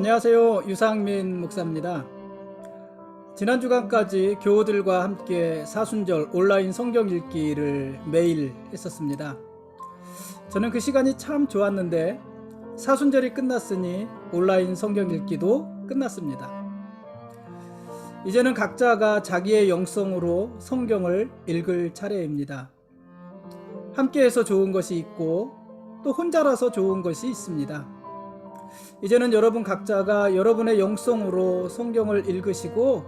안녕하세요. 유상민 목사입니다. 지난 주간까지 교우들과 함께 사순절 온라인 성경 읽기를 매일 했었습니다. 저는 그 시간이 참 좋았는데 사순절이 끝났으니 온라인 성경 읽기도 끝났습니다. 이제는 각자가 자기의 영성으로 성경을 읽을 차례입니다. 함께해서 좋은 것이 있고 또 혼자라서 좋은 것이 있습니다. 이제는 여러분 각자가 여러분의 영성으로 성경을 읽으시고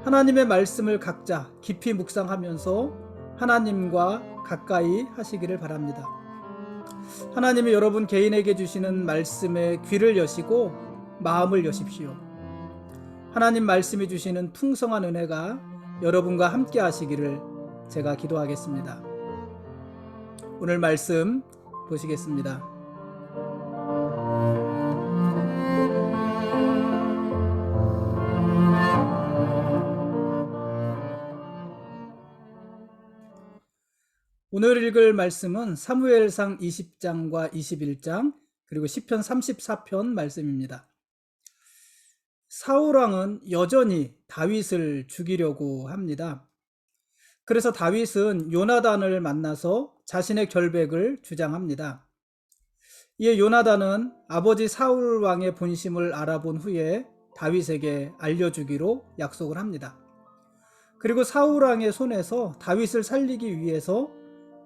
하나님의 말씀을 각자 깊이 묵상하면서 하나님과 가까이 하시기를 바랍니다. 하나님이 여러분 개인에게 주시는 말씀에 귀를 여시고 마음을 여십시오. 하나님 말씀이 주시는 풍성한 은혜가 여러분과 함께 하시기를 제가 기도하겠습니다. 오늘 말씀 보시겠습니다. 오늘 읽을 말씀은 사무엘상 20장과 21장 그리고 시편 34편 말씀입니다. 사울왕은 여전히 다윗을 죽이려고 합니다. 그래서 다윗은 요나단을 만나서 자신의 결백을 주장합니다. 이에 요나단은 아버지 사울왕의 본심을 알아본 후에 다윗에게 알려주기로 약속을 합니다. 그리고 사울왕의 손에서 다윗을 살리기 위해서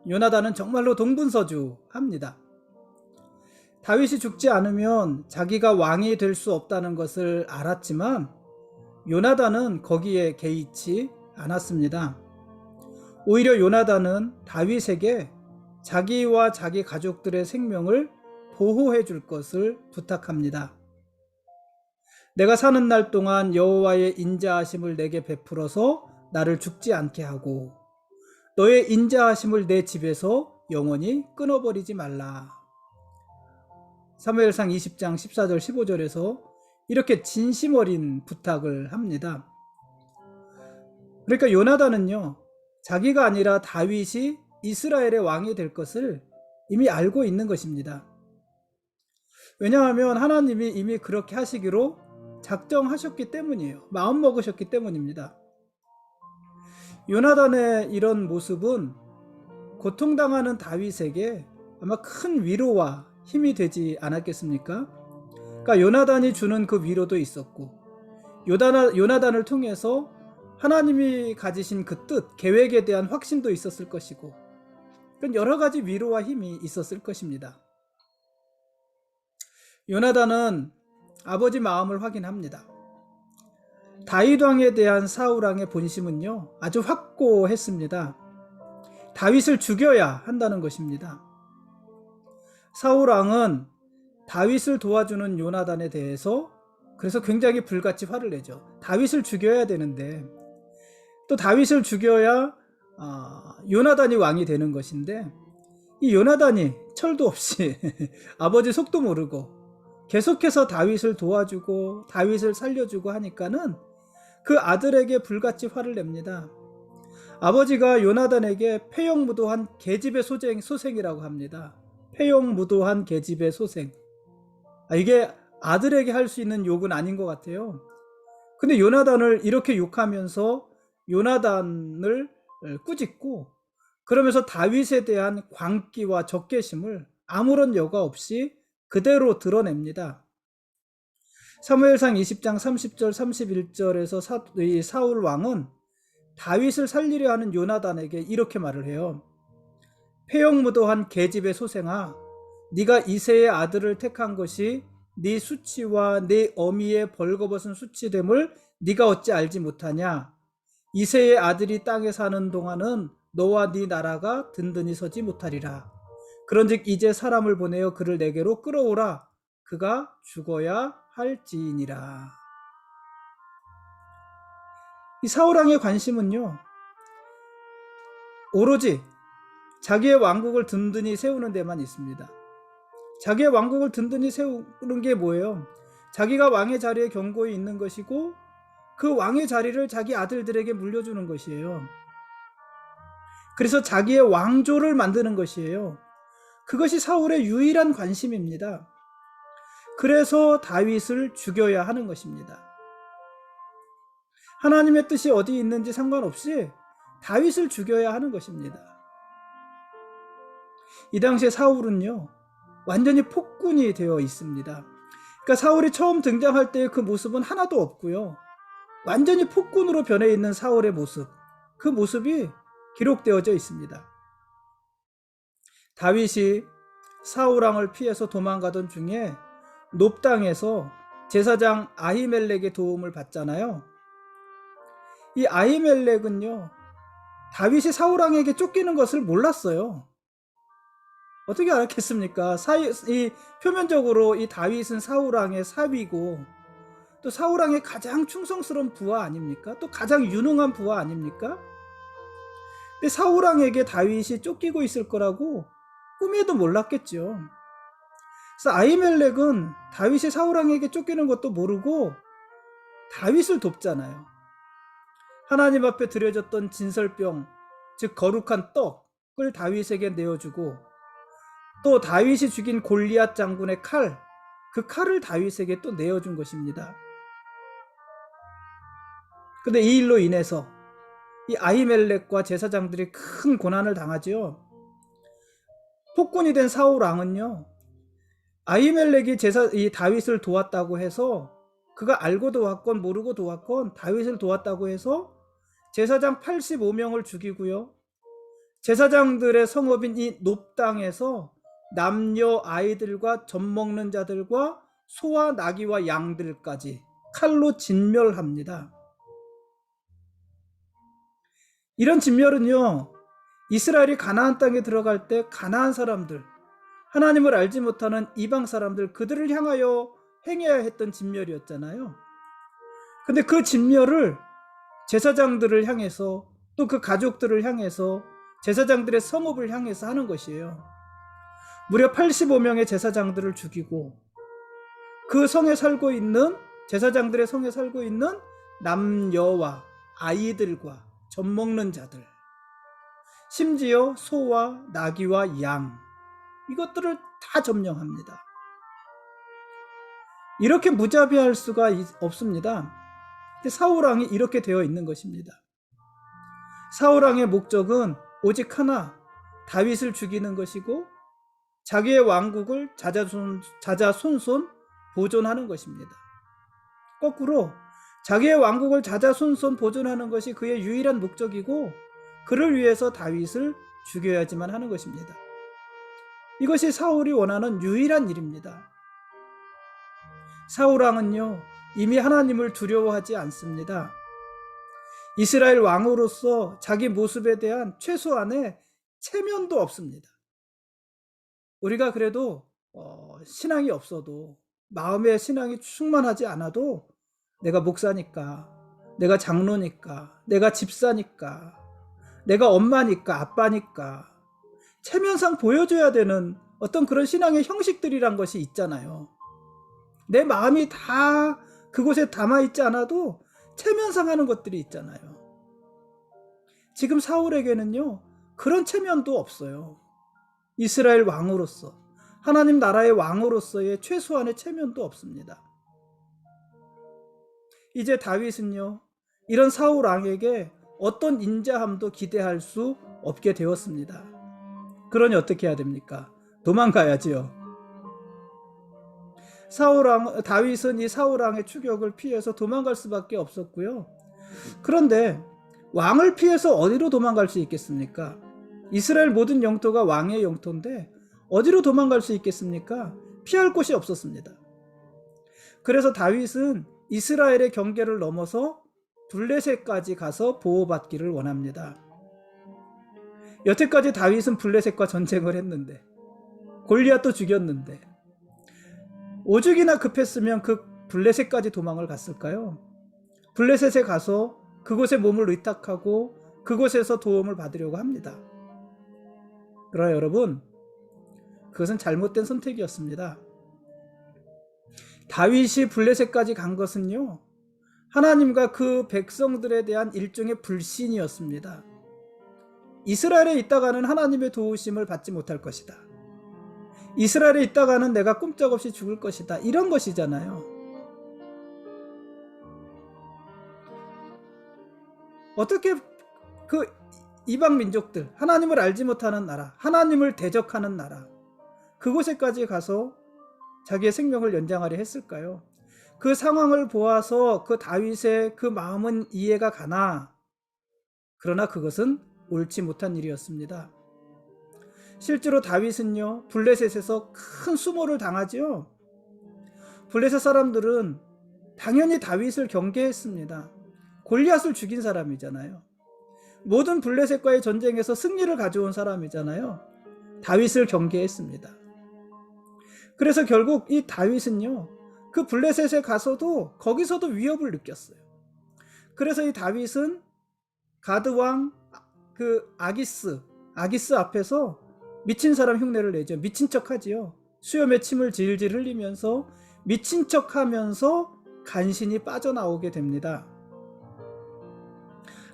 요나단은 정말로 동분서주합니다. 다윗이 죽지 않으면 자기가 왕이 될 수 없다는 것을 알았지만 요나단은 거기에 개의치 않았습니다. 오히려 요나단은 다윗에게 자기와 자기 가족들의 생명을 보호해 줄 것을 부탁합니다. 내가 사는 날 동안 여호와의 인자하심을 내게 베풀어서 나를 죽지 않게 하고 너의 인자하심을 내 집에서 영원히 끊어버리지 말라. 사무엘상 20장 14절 15절에서 이렇게 진심 어린 부탁을 합니다. 그러니까 요나단은요, 자기가 아니라 다윗이 이스라엘의 왕이 될 것을 이미 알고 있는 것입니다. 왜냐하면 하나님이 이미 그렇게 하시기로 작정하셨기 때문이에요. 마음먹으셨기 때문입니다. 요나단의 이런 모습은 고통당하는 다윗에게 아마 큰 위로와 힘이 되지 않았겠습니까? 그러니까 요나단이 주는 그 위로도 있었고 요나단을 통해서 하나님이 가지신 그 뜻, 계획에 대한 확신도 있었을 것이고 여러 가지 위로와 힘이 있었을 것입니다. 요나단은 아버지 마음을 확인합니다. 다윗 왕에 대한 사울 왕의 본심은요, 아주 확고했습니다. 다윗을 죽여야 한다는 것입니다. 사울 왕은 다윗을 도와주는 요나단에 대해서 그래서 굉장히 불같이 화를 내죠. 다윗을 죽여야 되는데 또 다윗을 죽여야 요나단이 왕이 되는 것인데 이 요나단이 철도 없이 아버지 속도 모르고 계속해서 다윗을 도와주고 다윗을 살려주고 하니까는 그 아들에게 불같이 화를 냅니다. 아버지가 요나단에게 패용무도한 계집의 소생이라고 합니다. 패용무도한 계집의 소생. 이게 아들에게 할 수 있는 욕은 아닌 것 같아요. 근데 요나단을 이렇게 욕하면서 요나단을 꾸짖고 그러면서 다윗에 대한 광기와 적개심을 아무런 여과 없이 그대로 드러냅니다. 사무엘상 20장 30절 31절에서 사울 왕은 다윗을 살리려 하는 요나단에게 이렇게 말을 해요. 패용무도한 계집의 소생아, 네가 이새의 아들을 택한 것이 네 수치와 네 어미의 벌거벗은 수치됨을 네가 어찌 알지 못하냐? 이새의 아들이 땅에 사는 동안은 너와 네 나라가 든든히 서지 못하리라. 그런즉 이제 사람을 보내어 그를 내게로 끌어오라. 그가 죽어야 할지니라. 이 사울왕의 관심은요, 오로지 자기의 왕국을 든든히 세우는 데만 있습니다. 자기의 왕국을 든든히 세우는 게 뭐예요? 자기가 왕의 자리에 견고히 있는 것이고 그 왕의 자리를 자기 아들들에게 물려주는 것이에요. 그래서 자기의 왕조를 만드는 것이에요. 그것이 사울의 유일한 관심입니다. 그래서 다윗을 죽여야 하는 것입니다. 하나님의 뜻이 어디 있는지 상관없이 다윗을 죽여야 하는 것입니다. 이 당시에 사울은요, 완전히 폭군이 되어 있습니다. 그러니까 사울이 처음 등장할 때의 그 모습은 하나도 없고요. 완전히 폭군으로 변해 있는 사울의 모습, 그 모습이 기록되어져 있습니다. 다윗이 사울 왕을 피해서 도망가던 중에 높 땅에서 제사장 아히멜렉의 도움을 받잖아요. 이 아히멜렉은요, 다윗이 사울 왕에게 쫓기는 것을 몰랐어요. 어떻게 알았겠습니까? 이 표면적으로 이 다윗은 사울 왕의 사위고 또 사울 왕의 가장 충성스러운 부하 아닙니까? 또 가장 유능한 부하 아닙니까? 근데 사울 왕에게 다윗이 쫓기고 있을 거라고 꿈에도 몰랐겠죠. 그래서 아히멜렉은 다윗이 사울 왕에게 쫓기는 것도 모르고 다윗을 돕잖아요. 하나님 앞에 드려졌던 진설병, 즉 거룩한 떡을 다윗에게 내어주고 또 다윗이 죽인 골리앗 장군의 칼, 그 칼을 다윗에게 또 내어준 것입니다. 근데 이 일로 인해서 이 아히멜렉과 제사장들이 큰 고난을 당하죠. 폭군이 된 사울 왕은요, 아히멜렉이 이 다윗을 도왔다고 해서, 그가 알고 도왔건 모르고 도왔건 다윗을 도왔다고 해서 제사장 85명을 죽이고요, 제사장들의 성읍인 이 높 땅에서 남녀 아이들과 젖 먹는 자들과 소와 나귀와 양들까지 칼로 진멸합니다. 이런 진멸은요, 이스라엘이 가나안 땅에 들어갈 때 가나안 사람들, 하나님을 알지 못하는 이방 사람들, 그들을 향하여 행해야 했던 진멸이었잖아요. 근데 그 진멸을 제사장들을 향해서, 또 그 가족들을 향해서, 제사장들의 성읍을 향해서 하는 것이에요. 무려 85명의 제사장들을 죽이고 그 성에 살고 있는, 제사장들의 성에 살고 있는 남녀와 아이들과 젖 먹는 자들, 심지어 소와 나귀와 양, 이것들을 다 점령합니다. 이렇게 무자비할 수가 없습니다. 근데 사울 왕이 이렇게 되어 있는 것입니다. 사울 왕의 목적은 오직 하나, 다윗을 죽이는 것이고 자기의 왕국을 자자손손 보존하는 것입니다. 거꾸로 자기의 왕국을 자자손손 보존하는 것이 그의 유일한 목적이고, 그를 위해서 다윗을 죽여야지만 하는 것입니다. 이것이 사울이 원하는 유일한 일입니다. 사울 왕은요, 이미 하나님을 두려워하지 않습니다. 이스라엘 왕으로서 자기 모습에 대한 최소한의 체면도 없습니다. 우리가 그래도 신앙이 없어도, 마음의 신앙이 충만하지 않아도, 내가 목사니까, 내가 장로니까, 내가 집사니까, 내가 엄마니까, 아빠니까 체면상 보여줘야 되는 어떤 그런 신앙의 형식들이란 것이 있잖아요. 내 마음이 다 그곳에 담아있지 않아도 체면상 하는 것들이 있잖아요. 지금 사울에게는요, 그런 체면도 없어요. 이스라엘 왕으로서, 하나님 나라의 왕으로서의 최소한의 체면도 없습니다. 이제 다윗은요, 이런 사울 왕에게 어떤 인자함도 기대할 수 없게 되었습니다. 그러니 어떻게 해야 됩니까? 도망가야지요. 다윗은 이 사울 왕의 추격을 피해서 도망갈 수밖에 없었고요. 그런데 왕을 피해서 어디로 도망갈 수 있겠습니까? 이스라엘 모든 영토가 왕의 영토인데 어디로 도망갈 수 있겠습니까? 피할 곳이 없었습니다. 그래서 다윗은 이스라엘의 경계를 넘어서 블레셋까지 가서 보호받기를 원합니다. 여태까지 다윗은 블레셋과 전쟁을 했는데, 골리앗도 죽였는데, 오죽이나 급했으면 그 블레셋까지 도망을 갔을까요? 블레셋에 가서 그곳에 몸을 의탁하고 그곳에서 도움을 받으려고 합니다. 그러나 여러분, 그것은 잘못된 선택이었습니다. 다윗이 블레셋까지 간 것은요, 하나님과 그 백성들에 대한 일종의 불신이었습니다. 이스라엘에 있다가는 하나님의 도우심을 받지 못할 것이다. 이스라엘에 있다가는 내가 꼼짝없이 죽을 것이다. 이런 것이잖아요. 어떻게 그 이방 민족들, 하나님을 알지 못하는 나라, 하나님을 대적하는 나라, 그곳에까지 가서 자기의 생명을 연장하려 했을까요? 그 상황을 보아서 그 다윗의 그 마음은 이해가 가나, 그러나 그것은 옳지 못한 일이었습니다. 실제로 다윗은요, 블레셋에서 큰 수모를 당하지요. 블레셋 사람들은 당연히 다윗을 경계했습니다. 골리앗을 죽인 사람이잖아요. 모든 블레셋과의 전쟁에서 승리를 가져온 사람이잖아요. 다윗을 경계했습니다. 그래서 결국 이 다윗은요, 그 블레셋에 가서도 거기서도 위협을 느꼈어요. 그래서 이 다윗은 가드왕 그 아기스 앞에서 미친 사람 흉내를 내죠. 미친 척 하지요. 수염에 침을 질질 흘리면서 미친 척 하면서 간신히 빠져나오게 됩니다.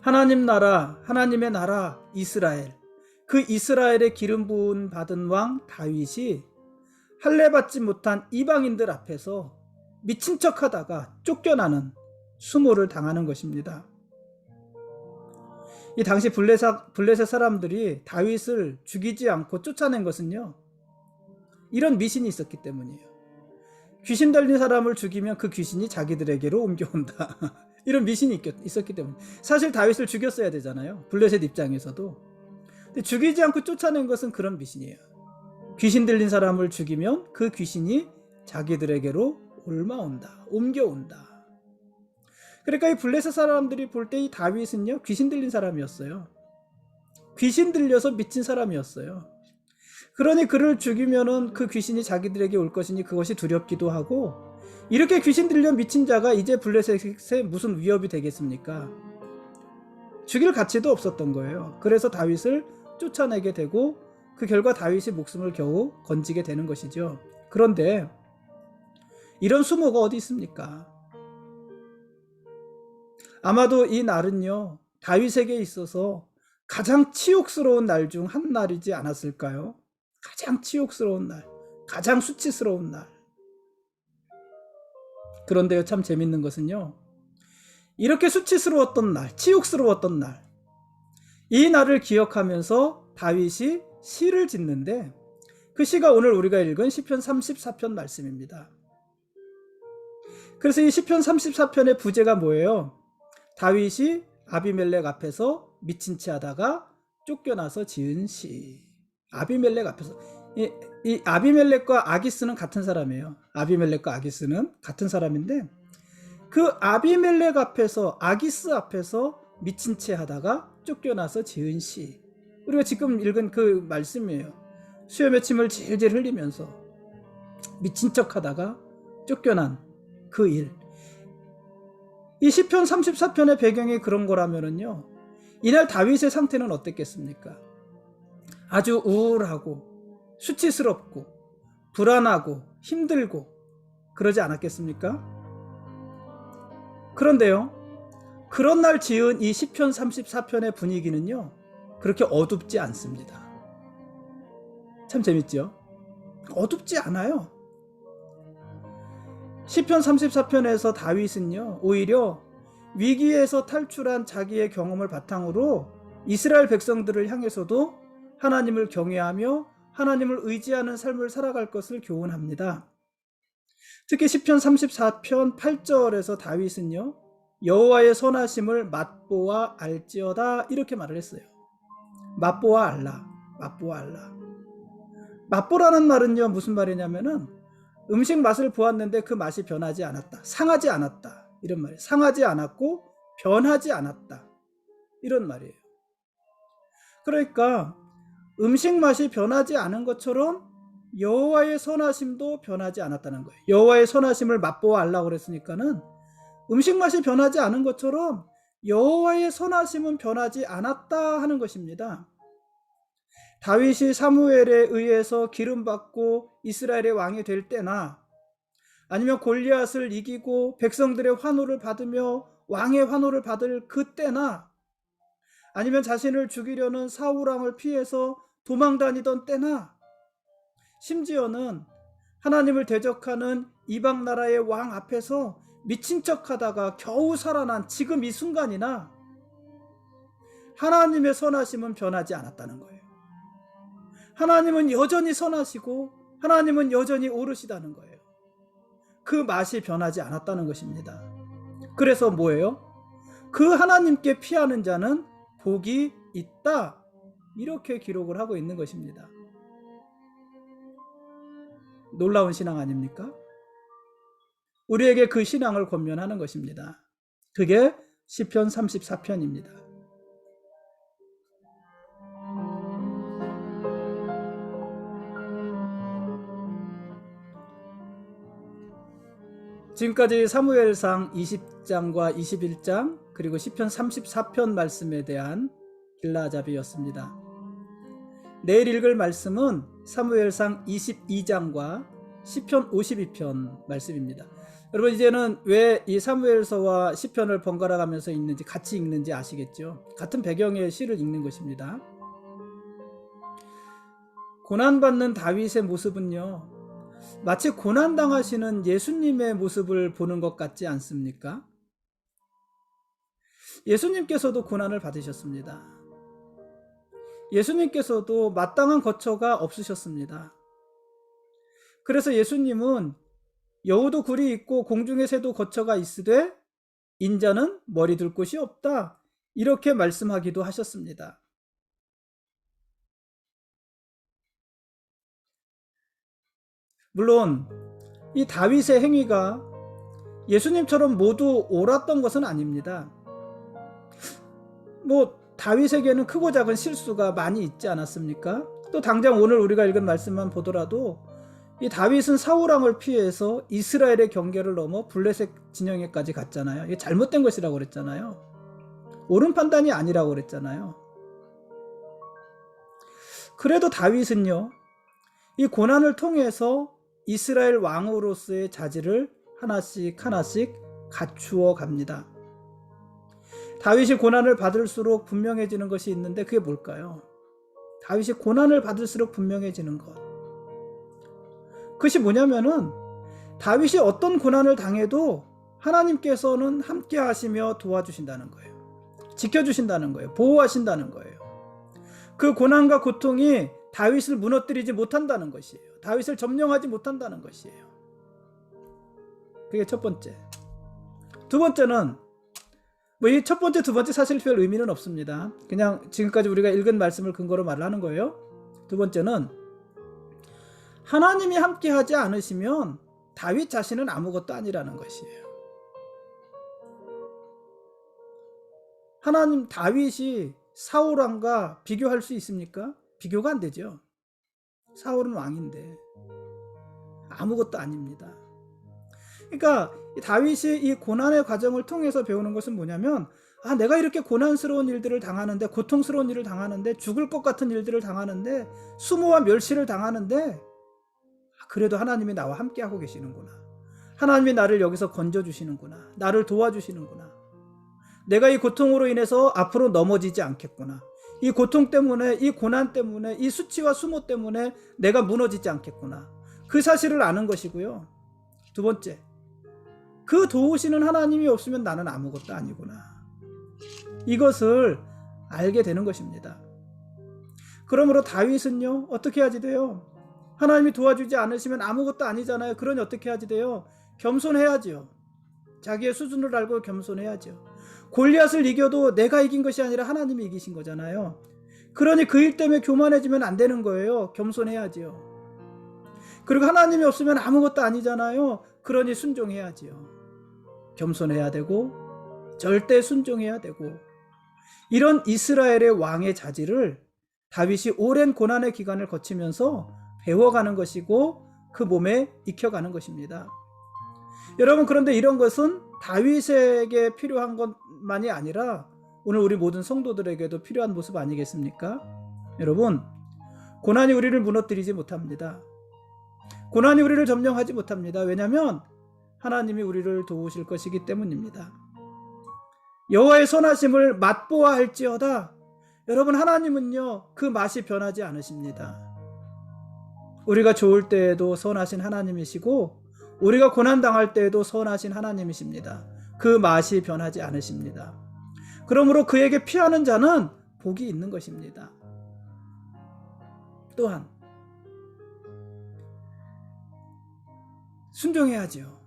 하나님 나라, 하나님의 나라 이스라엘, 그 이스라엘의 기름 부은 받은 왕 다윗이 할례 받지 못한 이방인들 앞에서 미친 척 하다가 쫓겨나는 수모를 당하는 것입니다. 이 당시 블레셋 사람들이 다윗을 죽이지 않고 쫓아낸 것은요, 이런 미신이 있었기 때문이에요. 귀신 들린 사람을 죽이면 그 귀신이 자기들에게로 옮겨온다. 이런 미신이 있었기 때문에. 사실 다윗을 죽였어야 되잖아요. 블레셋 입장에서도. 근데 죽이지 않고 쫓아낸 것은 그런 미신이에요. 귀신 들린 사람을 죽이면 그 귀신이 자기들에게로 옮겨온다. 그러니까 이 블레셋 사람들이 볼 때 이 다윗은요, 귀신 들린 사람이었어요. 귀신 들려서 미친 사람이었어요. 그러니 그를 죽이면은 그 귀신이 자기들에게 올 것이니 그것이 두렵기도 하고, 이렇게 귀신 들려 미친 자가 이제 블레셋에 무슨 위협이 되겠습니까? 죽일 가치도 없었던 거예요. 그래서 다윗을 쫓아내게 되고 그 결과 다윗이 목숨을 겨우 건지게 되는 것이죠. 그런데 이런 수모가 어디 있습니까? 아마도 이 날은요, 다윗에게 있어서 가장 치욕스러운 날 중 한 날이지 않았을까요? 가장 치욕스러운 날, 가장 수치스러운 날. 그런데요, 참 재밌는 것은요, 이렇게 수치스러웠던 날, 치욕스러웠던 날, 이 날을 기억하면서 다윗이 시를 짓는데, 그 시가 오늘 우리가 읽은 시편 34편 말씀입니다. 그래서 이 시편 34편의 부제가 뭐예요? 다윗이 아비멜렉 앞에서 미친 채 하다가 쫓겨나서 지은 시. 아비멜렉 앞에서. 이 아비멜렉과 아기스는 같은 사람이에요. 아비멜렉과 아기스는 같은 사람인데, 그 아비멜렉 앞에서, 아기스 앞에서 미친 채 하다가 쫓겨나서 지은 시. 우리가 지금 읽은 그 말씀이에요. 수염의 침을 질질 흘리면서 미친 척 하다가 쫓겨난 그 일. 이 시편 34편의 배경이 그런 거라면은요, 이날 다윗의 상태는 어땠겠습니까? 아주 우울하고 수치스럽고 불안하고 힘들고 그러지 않았겠습니까? 그런데요, 그런 날 지은 이 시편 34편의 분위기는요, 그렇게 어둡지 않습니다. 참 재밌죠? 어둡지 않아요. 시편 34편에서 다윗은요, 오히려 위기에서 탈출한 자기의 경험을 바탕으로 이스라엘 백성들을 향해서도 하나님을 경외하며 하나님을 의지하는 삶을 살아갈 것을 교훈합니다. 특히 시편 34편 8절에서 다윗은요, 여호와의 선하심을 맛보아 알지어다 이렇게 말을 했어요. 맛보아 알라. 맛보라는 말은요, 무슨 말이냐면은 음식 맛을 보았는데 그 맛이 변하지 않았다, 상하지 않았다, 이런 말이에요. 상하지 않았고 변하지 않았다, 이런 말이에요. 그러니까 음식 맛이 변하지 않은 것처럼 여호와의 선하심도 변하지 않았다는 거예요. 여호와의 선하심을 맛보아 알라고 그랬으니까는 음식 맛이 변하지 않은 것처럼 여호와의 선하심은 변하지 않았다 하는 것입니다. 다윗이 사무엘에 의해서 기름받고 이스라엘의 왕이 될 때나, 아니면 골리앗을 이기고 백성들의 환호를 받으며 왕의 환호를 받을 그때나, 아니면 자신을 죽이려는 사울 왕을 피해서 도망다니던 때나, 심지어는 하나님을 대적하는 이방 나라의 왕 앞에서 미친 척하다가 겨우 살아난 지금 이 순간이나 하나님의 선하심은 변하지 않았다는 거예요. 하나님은 여전히 선하시고 하나님은 여전히 옳으시다는 거예요. 그 맛이 변하지 않았다는 것입니다. 그래서 뭐예요? 그 하나님께 피하는 자는 복이 있다, 이렇게 기록을 하고 있는 것입니다. 놀라운 신앙 아닙니까? 우리에게 그 신앙을 권면하는 것입니다. 그게 시편 34편입니다. 지금까지 사무엘상 20장과 21장 그리고 시편 34편 말씀에 대한 길라잡이였습니다. 내일 읽을 말씀은 사무엘상 22장과 시편 52편 말씀입니다. 여러분, 이제는 왜 이 사무엘서와 시편을 번갈아 가면서 읽는지, 같이 읽는지 아시겠죠? 같은 배경의 시를 읽는 것입니다. 고난받는 다윗의 모습은요, 마치 고난당하시는 예수님의 모습을 보는 것 같지 않습니까? 예수님께서도 고난을 받으셨습니다. 예수님께서도 마땅한 거처가 없으셨습니다. 그래서 예수님은 여우도 굴이 있고 공중의 새도 거처가 있으되 인자는 머리 둘 곳이 없다, 이렇게 말씀하기도 하셨습니다. 물론 이 다윗의 행위가 예수님처럼 모두 옳았던 것은 아닙니다. 다윗에게는 크고 작은 실수가 많이 있지 않았습니까? 또 당장 오늘 우리가 읽은 말씀만 보더라도 이 다윗은 사울왕을 피해서 이스라엘의 경계를 넘어 블레셋 진영에까지 갔잖아요. 이게 잘못된 것이라고 그랬잖아요. 옳은 판단이 아니라고 그랬잖아요. 그래도 다윗은요, 이 고난을 통해서 이스라엘 왕으로서의 자질을 하나씩 하나씩 갖추어 갑니다. 다윗이 고난을 받을수록 분명해지는 것이 있는데 그게 뭘까요? 다윗이 고난을 받을수록 분명해지는 것. 그것이 뭐냐면은 다윗이 어떤 고난을 당해도 하나님께서는 함께 하시며 도와주신다는 거예요. 지켜주신다는 거예요. 보호하신다는 거예요. 그 고난과 고통이 다윗을 무너뜨리지 못한다는 것이에요. 다윗을 점령하지 못한다는 것이에요. 그게 첫 번째. 두 번째는 이 첫 번째, 두 번째 사실 별 의미는 없습니다. 그냥 지금까지 우리가 읽은 말씀을 근거로 말을 하는 거예요. 두 번째는 하나님이 함께 하지 않으시면 다윗 자신은 아무것도 아니라는 것이에요. 다윗이 사울 왕과 비교할 수 있습니까? 비교가 안 되죠. 사울은 왕인데 아무것도 아닙니다. 그러니까 다윗이 이 고난의 과정을 통해서 배우는 것은 뭐냐면, 내가 이렇게 고난스러운 일들을 당하는데, 고통스러운 일을 당하는데, 죽을 것 같은 일들을 당하는데, 수모와 멸시를 당하는데, 그래도 하나님이 나와 함께하고 계시는구나. 하나님이 나를 여기서 건져주시는구나. 나를 도와주시는구나. 내가 이 고통으로 인해서 앞으로 넘어지지 않겠구나. 이 고통 때문에, 이 고난 때문에, 이 수치와 수모 때문에 내가 무너지지 않겠구나. 그 사실을 아는 것이고요. 두 번째, 그 도우시는 하나님이 없으면 나는 아무것도 아니구나. 이것을 알게 되는 것입니다. 그러므로 다윗은요, 어떻게 하지 돼요? 하나님이 도와주지 않으시면 아무것도 아니잖아요. 그러니 어떻게 하지 돼요? 겸손해야죠. 자기의 수준을 알고 겸손해야죠. 골리앗을 이겨도 내가 이긴 것이 아니라 하나님이 이기신 거잖아요. 그러니 그 일 때문에 교만해지면 안 되는 거예요. 겸손해야지요. 그리고 하나님이 없으면 아무것도 아니잖아요. 그러니 순종해야지요. 겸손해야 되고 절대 순종해야 되고, 이런 이스라엘의 왕의 자질을 다윗이 오랜 고난의 기간을 거치면서 배워가는 것이고 그 몸에 익혀가는 것입니다. 여러분, 그런데 이런 것은 다윗에게 필요한 것만이 아니라 오늘 우리 모든 성도들에게도 필요한 모습 아니겠습니까? 여러분, 고난이 우리를 무너뜨리지 못합니다. 고난이 우리를 점령하지 못합니다. 왜냐하면 하나님이 우리를 도우실 것이기 때문입니다. 여호와의 선하심을 맛보아 할지어다. 여러분, 하나님은요, 그 맛이 변하지 않으십니다. 우리가 좋을 때에도 선하신 하나님이시고 우리가 고난당할 때에도 선하신 하나님이십니다. 그 맛이 변하지 않으십니다. 그러므로 그에게 피하는 자는 복이 있는 것입니다. 또한 순종해야지요.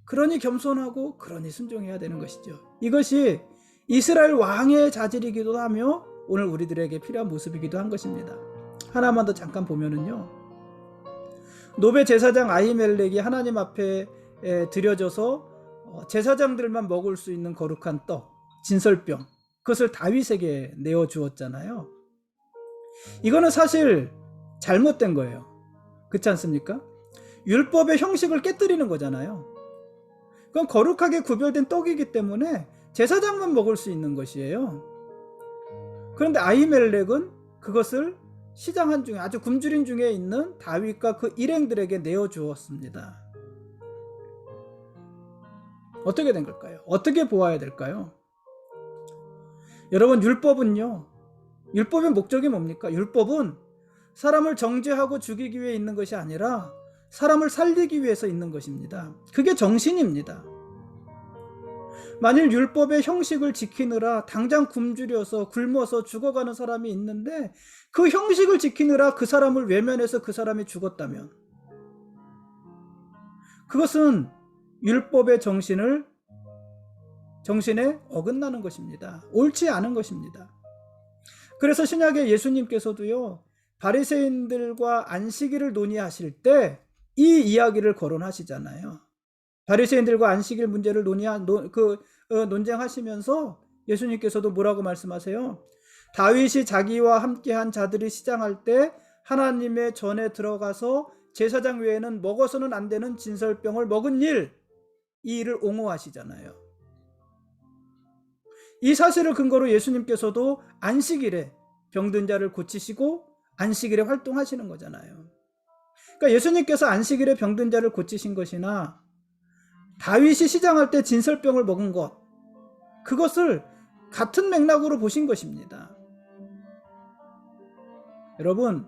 그러니 겸손하고 그러니 순종해야 되는 것이죠. 이것이 이스라엘 왕의 자질이기도 하며 오늘 우리들에게 필요한 모습이기도 한 것입니다. 하나만 더 잠깐 보면은요, 노베 제사장 아히멜렉이 하나님 앞에 드려져서 제사장들만 먹을 수 있는 거룩한 떡, 진설병, 그것을 다윗에게 내어주었잖아요. 이거는 사실 잘못된 거예요. 그렇지 않습니까? 율법의 형식을 깨뜨리는 거잖아요. 그건 거룩하게 구별된 떡이기 때문에 제사장만 먹을 수 있는 것이에요. 그런데 아히멜렉은 그것을 시장 한중에 아주 굶주린 중에 있는 다윗과 그 일행들에게 내어주었습니다. 어떻게 된 걸까요? 어떻게 보아야 될까요? 여러분, 율법은요, 율법의 목적이 뭡니까? 율법은 사람을 정죄하고 죽이기 위해 있는 것이 아니라 사람을 살리기 위해서 있는 것입니다. 그게 정신입니다. 만일 율법의 형식을 지키느라 당장 굶주려서 굶어서 죽어가는 사람이 있는데 그 형식을 지키느라 그 사람을 외면해서 그 사람이 죽었다면 그것은 율법의 정신에 어긋나는 것입니다. 옳지 않은 것입니다. 그래서 신약의 예수님께서도요, 바리새인들과 안식일을 논의하실 때 이 이야기를 거론하시잖아요. 바리새인들과 안식일 문제를 논쟁하시면서 예수님께서도 뭐라고 말씀하세요? 다윗이 자기와 함께한 자들이 시장할 때 하나님의 전에 들어가서 제사장 외에는 먹어서는 안 되는 진설병을 먹은 이 일을 옹호하시잖아요. 이 사실을 근거로 예수님께서도 안식일에 병든 자를 고치시고 안식일에 활동하시는 거잖아요. 그러니까 예수님께서 안식일에 병든 자를 고치신 것이나 다윗이 시장할 때 진설병을 먹은 것, 그것을 같은 맥락으로 보신 것입니다. 여러분,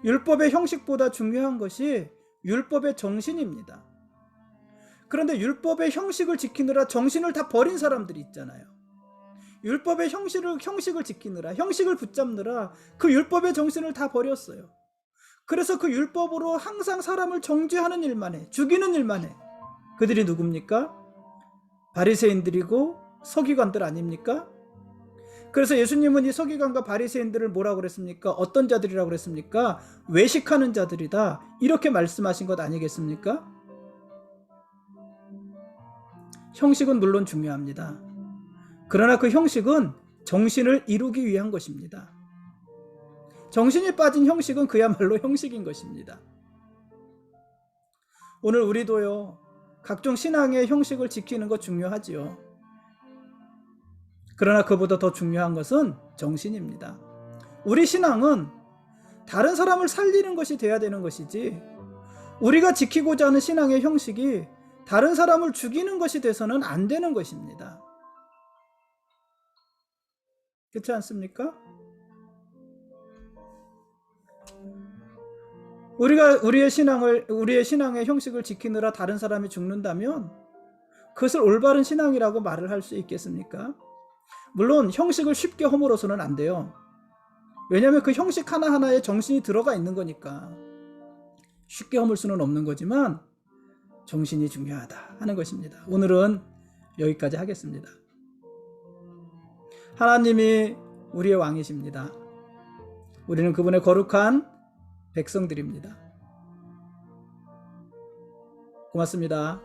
율법의 형식보다 중요한 것이 율법의 정신입니다. 그런데 율법의 형식을 지키느라 정신을 다 버린 사람들이 있잖아요. 율법의 형식을 지키느라, 형식을 붙잡느라 그 율법의 정신을 다 버렸어요. 그래서 그 율법으로 항상 사람을 정죄하는 일만 해, 죽이는 일만 해. 그들이 누굽니까? 바리새인들이고 서기관들 아닙니까? 그래서 예수님은 이 서기관과 바리새인들을 뭐라고 그랬습니까? 어떤 자들이라고 그랬습니까? 외식하는 자들이다, 이렇게 말씀하신 것 아니겠습니까? 형식은 물론 중요합니다. 그러나 그 형식은 정신을 이루기 위한 것입니다. 정신이 빠진 형식은 그야말로 형식인 것입니다. 오늘 우리도요, 각종 신앙의 형식을 지키는 것 중요하지요. 그러나 그보다 더 중요한 것은 정신입니다. 우리 신앙은 다른 사람을 살리는 것이 돼야 되는 것이지, 우리가 지키고자 하는 신앙의 형식이 다른 사람을 죽이는 것이 돼서는 안 되는 것입니다. 그렇지 않습니까? 우리가 우리의 신앙의 형식을 지키느라 다른 사람이 죽는다면 그것을 올바른 신앙이라고 말을 할 수 있겠습니까? 물론 형식을 쉽게 허물어서는 안 돼요. 왜냐하면 그 형식 하나하나에 정신이 들어가 있는 거니까 쉽게 허물 수는 없는 거지만 정신이 중요하다 하는 것입니다. 오늘은 여기까지 하겠습니다. 하나님이 우리의 왕이십니다. 우리는 그분의 거룩한 백성들입니다. 고맙습니다.